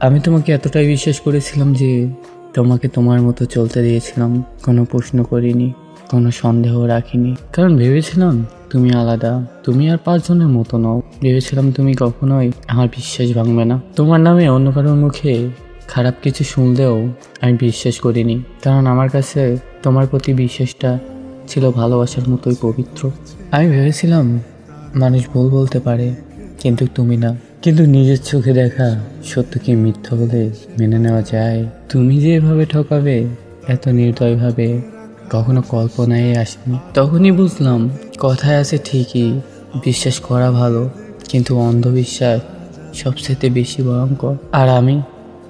আমি তোমাকে এতটাই বিশ্বাস করেছিলাম যে তোমাকে তোমার মতো চলতে দিয়েছিলাম, কোনো প্রশ্ন করিনি, কোনো সন্দেহ রাখিনি। কারণ ভেবেছিলাম তুমি আলাদা, তুমি আর পাঁচজনের মতো নও। ভেবেছিলাম তুমি কখনোই আমার বিশ্বাস ভাঙবে না। তোমার নামে অন্য কারোর মুখে খারাপ কিছু শুনলেও আমি বিশ্বাস করিনি, কারণ আমার কাছে তোমার প্রতি বিশ্বাসটা ছিল ভালোবাসার মতোই পবিত্র। আমি ভেবেছিলাম মানুষ ভুল বলতে পারে, কিন্তু তুমি না। কিন্তু নিজের চোখে দেখা সত্য কি মিথ্যা বলে মেনে নেওয়া যায়? তুমি যে এভাবে ঠকাবে এত নির্দয়ভাবে কখনো কল্পনায় আসেনি। তখনই বুঝলাম কথায় আছে ঠিকই, বিশ্বাস করা ভালো, কিন্তু অন্ধবিশ্বাস সবচেয়ে বেশি ভয়ঙ্কর। আর আমি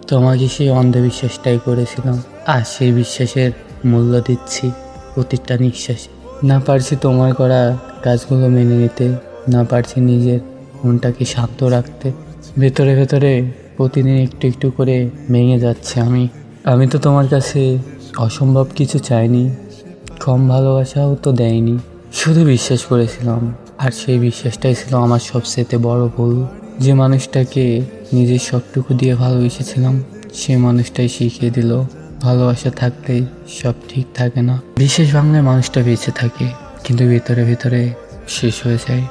তোমাকে সেই অন্ধবিশ্বাসটাই করেছিলাম, আর সেই বিশ্বাসের মূল্য দিচ্ছি প্রতিটা নিঃশ্বাসে। না পারছি তোমার করা কাজগুলো মেনে নিতে, না পারছি নিজের মনটাকে শান্ত রাখতে। ভেতরে ভেতরে প্রতিদিন একটু একটু করে ভেঙে যাচ্ছে আমি। আমি তো তোমার কাছে অসম্ভব কিছু চাইনি, কম ভালোবাসাও তো দেয়নি, শুধু বিশ্বাস করেছিলাম। আর সেই বিশ্বাসটাই ছিল আমার সবচেয়ে বড় ভুল। যে মানুষটাকে নিজের সবটুকু দিয়ে ভালোবেসেছিলাম, সে মানুষটাই শিখিয়ে দিল ভালোবাসা থাকলেই সব ঠিক থাকে না। বিশ্বাস ভাঙলে মানুষটা বেঁচে থাকে, কিন্তু ভেতরে ভেতরে শেষ হয়ে যায়।